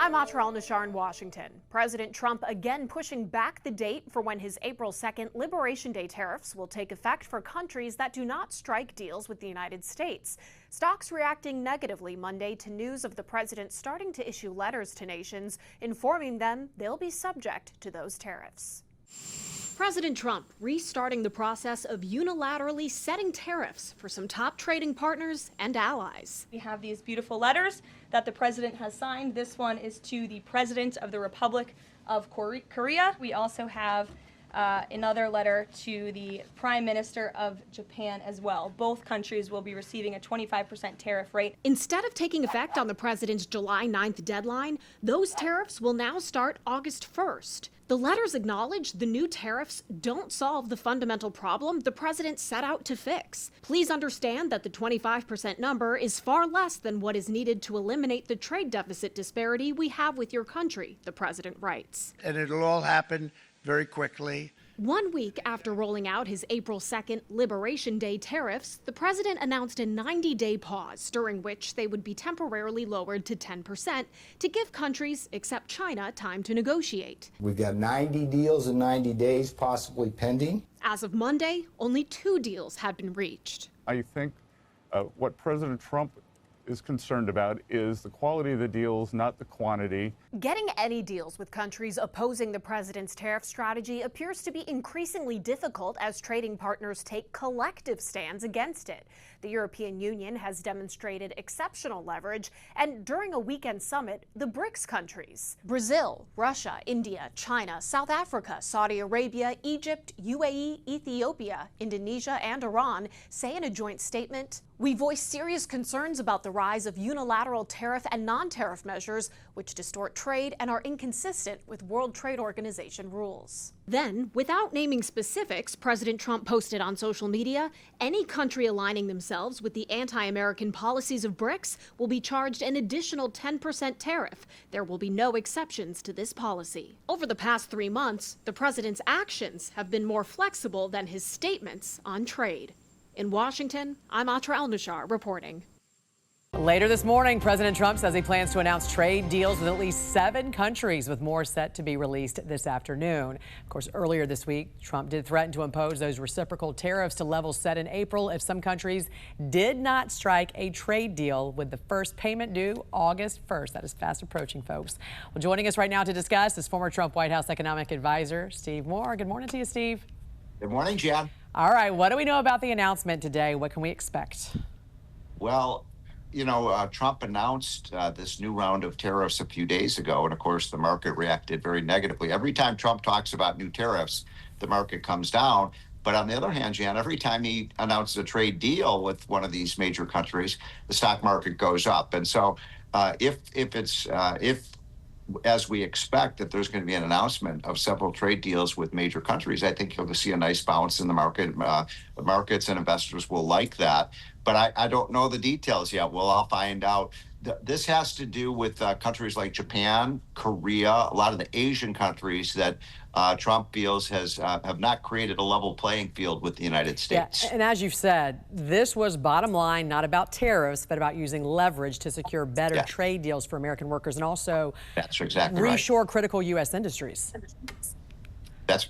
I'm Atra Al-Nashar in Washington. President Trump again pushing back the date for when his April 2nd Liberation Day tariffs will take effect for countries that do not strike deals with the United States. Stocks reacting negatively Monday to news of the president starting to issue letters to nations informing them they'll be subject to those tariffs. President Trump restarting the process of unilaterally setting tariffs for some top trading partners and allies. We have these beautiful letters that the president has signed. This one is to the President of the Republic of Korea. We also have another letter to the Prime Minister of Japan as well. Both countries will be receiving a 25% tariff rate. Instead of taking effect on the president's July 9th deadline, those tariffs will now start August 1st. The letters acknowledge the new tariffs don't solve the fundamental problem the president set out to fix. Please understand that the 25% number is far less than what is needed to eliminate the trade deficit disparity we have with your country, the president writes. And it'll all happen very quickly. 1 week after rolling out his April 2nd Liberation Day tariffs, the president announced a 90-day pause during which they would be temporarily lowered to 10% to give countries except China time to negotiate. We've got 90 deals in 90 days, possibly pending. As of Monday, only 2 deals have been reached. I think what President Trump is concerned about is the quality of the deals, not the quantity. Getting any deals with countries opposing the president's tariff strategy appears to be increasingly difficult as trading partners take collective stands against it. The European Union has demonstrated exceptional leverage, and during a weekend summit, the BRICS countries, Brazil, Russia, India, China, South Africa, Saudi Arabia, Egypt, UAE, Ethiopia, Indonesia, and Iran say in a joint statement, "We voice serious concerns about the rise of unilateral tariff and non-tariff measures which distort trade and are inconsistent with World Trade Organization rules." Then, without naming specifics, President Trump posted on social media, any country aligning themselves with the anti-American policies of BRICS will be charged an additional 10% tariff. There will be no exceptions to this policy. Over the past 3 months, the president's actions have been more flexible than his statements on trade. In Washington, I'm Atra Al-Nashar reporting. Later this morning, President Trump says he plans to announce trade deals with at least 7 countries, with more set to be released this afternoon. Of course, earlier this week, Trump did threaten to impose those reciprocal tariffs to levels set in April if some countries did not strike a trade deal, with the first payment due August 1st. That is fast approaching, folks. Well, joining us right now to discuss is former Trump White House economic advisor Steve Moore. Good morning to you, Steve. Good morning, Jan. All right, what do we know about the announcement today? What can we expect? Well, you know, Trump announced this new round of tariffs a few days ago, and of course the market reacted very negatively. Every time Trump talks about new tariffs, the market comes down. But on the other hand, Jan, every time he announces a trade deal with one of these major countries, the stock market goes up. And so if as we expect that there's going to be an announcement of several trade deals with major countries, I think you'll see a nice bounce in the market. The markets and investors will like that. But I don't know the details yet. Well, I'll find out. This has to do with countries like Japan, Korea, a lot of the Asian countries that Trump feels have not created a level playing field with the United States. Yeah, and as you've said, this was bottom line, not about tariffs, but about using leverage to secure better trade deals for American workers and also that's exactly reshore critical U.S. industries.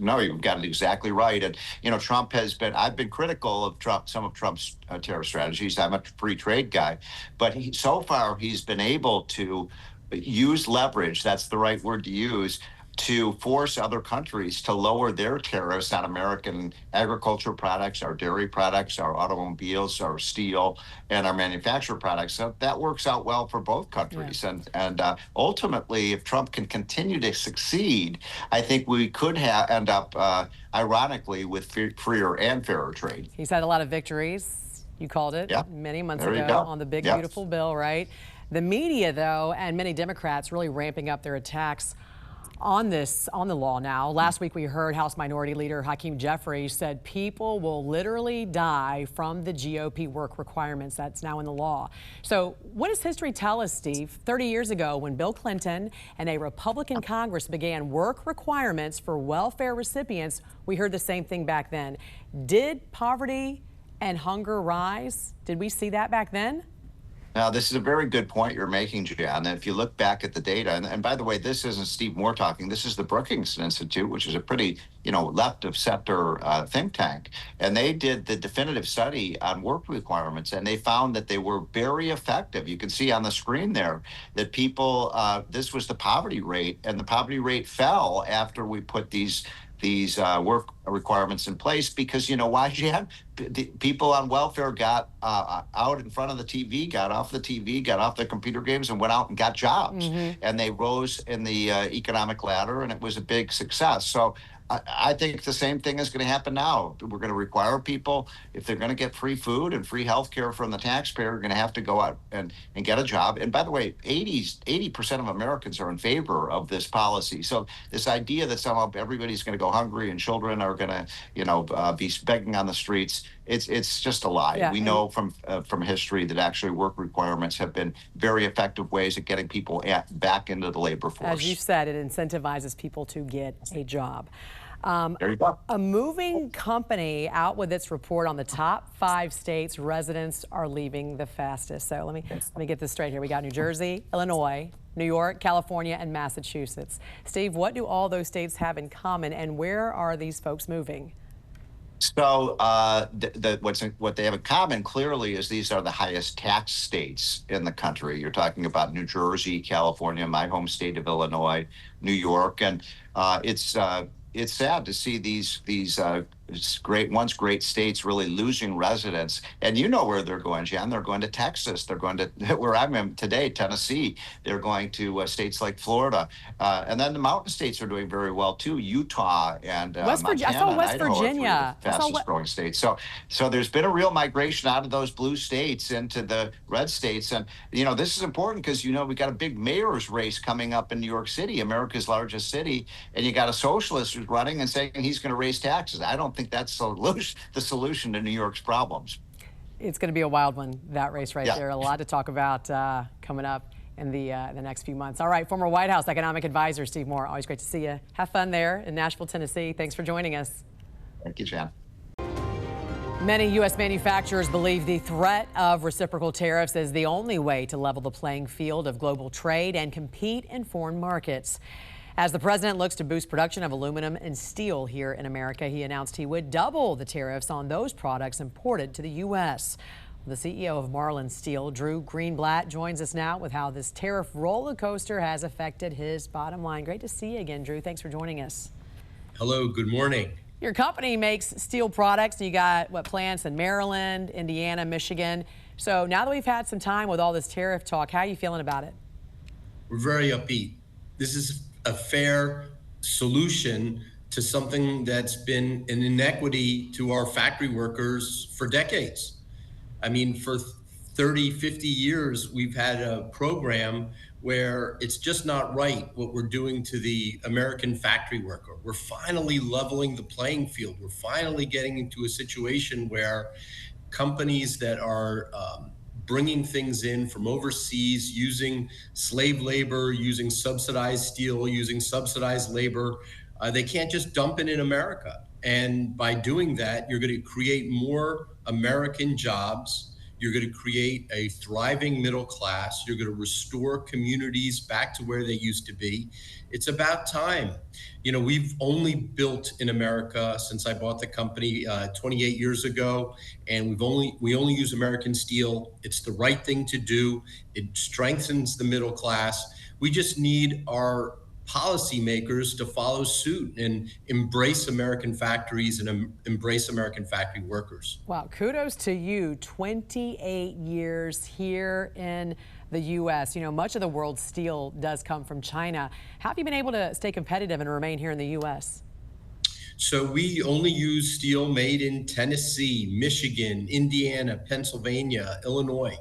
No, you've got it exactly right. And, you know, I've been critical of some of Trump's tariff strategies. I'm a free trade guy, but so far he's been able to use leverage, that's the right word to use, to force other countries to lower their tariffs on American agricultural products, our dairy products, our automobiles, our steel, and our manufactured products. So that works out well for both countries. Yeah. And ultimately, if Trump can continue to succeed, I think we could end up, ironically, with freer and fairer trade. He's had a lot of victories, you called it, many months ago on the big, beautiful bill, right? The media, though, and many Democrats really ramping up their attacks on the law now. Last week we heard House Minority Leader Hakeem Jeffries said people will literally die from the GOP work requirements that's now in the law. So what does history tell us, Steve? 30 years ago, when Bill Clinton and a Republican Congress began work requirements for welfare recipients, we heard the same thing back then. Did poverty and hunger rise? Did we see that back then? Now, this is a very good point you're making, Jan. If you look back at the data, and by the way, this isn't Steve Moore talking, this is the Brookings Institute, which is a pretty, left of center think tank. And they did the definitive study on work requirements, and they found that they were very effective. You can see on the screen there that people, this was the poverty rate, and the poverty rate fell after we put these work requirements in place, because why, Jan? People on welfare got out in front of the TV, got off the TV, got off their computer games, and went out and got jobs. And they rose in the economic ladder, and it was a big success. So I think the same thing is going to happen now. We're going to require people, if they're going to get free food and free health care from the taxpayer, are going to have to go out and get a job. And by the way, 80% of Americans are in favor of this policy. So this idea that somehow everybody's going to go hungry and children are going to, be begging on the streets, it's just a lie. Yeah, we know from history that actually work requirements have been very effective ways of getting people back into the labor force. As you said, it incentivizes people to get a job. There you go. A moving company out with its report on the top 5 states residents are leaving the fastest. So let me get this straight here. We got New Jersey, Illinois, New York, California, and Massachusetts. Steve, what do all those states have in common, and where are these folks moving? So what they have in common clearly is these are the highest tax states in the country. You're talking about New Jersey, California, my home state of Illinois, New York, and it's sad to see these once great states really losing residents. And you know where they're going, Jan. They're going to Texas. They're going to where I'm today, Tennessee. They're going to states like Florida. And then the mountain states are doing very well too. Utah and West Virginia. Montana I saw West and Idaho Virginia. are the fastest growing states. So there's been a real migration out of those blue states into the red states. And this is important because we got a big mayor's race coming up in New York City, America's largest city, and you got a socialist who's running and saying he's going to raise taxes. I don't think that's the solution to New York's problems. It's going to be a wild one, that race right there. A lot to talk about coming up in the next few months. All right, former White House economic advisor Steve Moore, always great to see you. Have fun there in Nashville, Tennessee. Thanks for joining us. Thank you, Jan. Many U.S. manufacturers believe the threat of reciprocal tariffs is the only way to level the playing field of global trade and compete in foreign markets. As the president looks to boost production of aluminum and steel here in America, he announced he would double the tariffs on those products imported to the U.S. The CEO of Marlin Steel, Drew Greenblatt, joins us now with how this tariff roller coaster has affected his bottom line. Great to see you again, Drew. Thanks for joining us. Hello, good morning. Your company makes steel products, and you got plants in Maryland, Indiana, Michigan. So now that we've had some time with all this tariff talk, how are you feeling about it? We're very upbeat. This is a fair solution to something that's been an inequity to our factory workers for decades. I mean, for 30, 50 years, we've had a program where it's just not right what we're doing to the American factory worker. We're finally leveling the playing field. We're finally getting into a situation where companies that are bringing things in from overseas, using slave labor, using subsidized steel, using subsidized labor, they can't just dump it in America. And by doing that, you're going to create more American jobs. You're going to create a thriving middle class. You're going to restore communities back to where they used to be. It's about time. We've only built in America since I bought the company 28 years ago, and we only use American steel. It's the right thing to do. It strengthens the middle class. We just need our policymakers to follow suit and embrace American factories and embrace American factory workers. Wow, kudos to you. 28 years here in the U.S. Much of the world's steel does come from China. How have you been able to stay competitive and remain here in the U.S.? So we only use steel made in Tennessee, Michigan, Indiana, Pennsylvania, Illinois.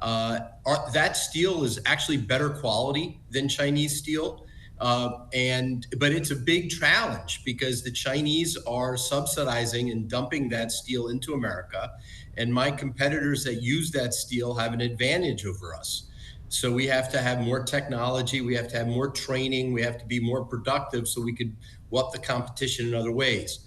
That steel is actually better quality than Chinese steel. But it's a big challenge because the Chinese are subsidizing and dumping that steel into America. And my competitors that use that steel have an advantage over us. So we have to have more technology. We have to have more training. We have to be more productive so we could whoop the competition in other ways.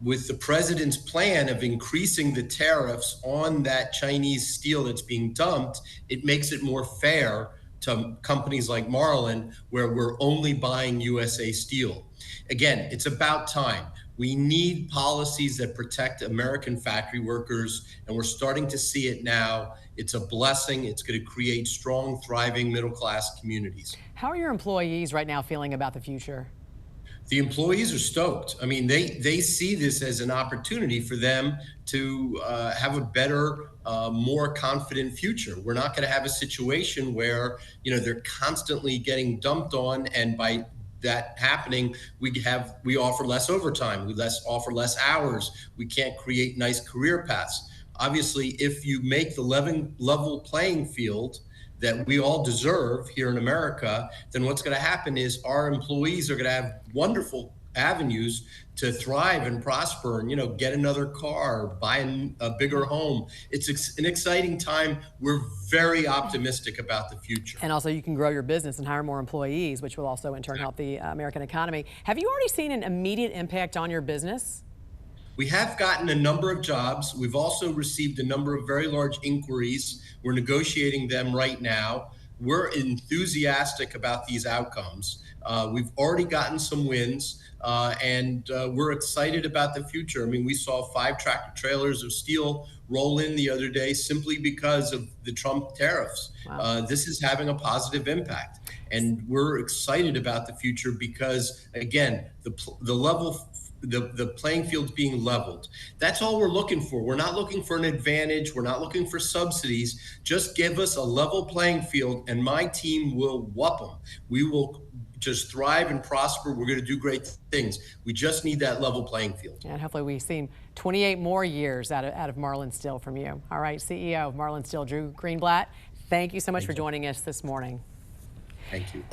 with the president's plan of increasing the tariffs on that Chinese steel that's being dumped, it makes it more fair to companies like Marlin, where we're only buying USA steel. Again, it's about time. We need policies that protect American factory workers, and we're starting to see it now. It's a blessing. It's going to create strong, thriving middle-class communities. How are your employees right now feeling about the future? The employees are stoked. I mean, they see this as an opportunity for them to have a better, more confident future. We're not going to have a situation where, you know, they're constantly getting dumped on, and by that happening, we offer less overtime, we offer less hours. We can't create nice career paths. Obviously, if you make the level playing field that we all deserve here in America, then what's going to happen is our employees are going to have wonderful avenues to thrive and prosper and, you know, get another car, buy a bigger home. It's an exciting time. We're very optimistic about the future. And also you can grow your business and hire more employees, which will also in turn help the American economy. Have you already seen an immediate impact on your business? We have gotten a number of jobs. We've also received a number of very large inquiries. We're negotiating them right now. We're enthusiastic about these outcomes. We've already gotten some wins, and we're excited about the future. I mean, we saw 5 tractor trailers of steel roll in the other day simply because of the Trump tariffs. Wow. This is having a positive impact, and we're excited about the future because, again, the playing field's being leveled. That's all we're looking for. We're not looking for an advantage. We're not looking for subsidies. Just give us a level playing field, and my team will whoop them. We will just thrive and prosper. We're going to do great things. We just need that level playing field. And hopefully we see 28 more years out of Marlin Steel from you. All right, CEO of Marlin Steel, Drew Greenblatt, thank you so much for joining us this morning. Thank you.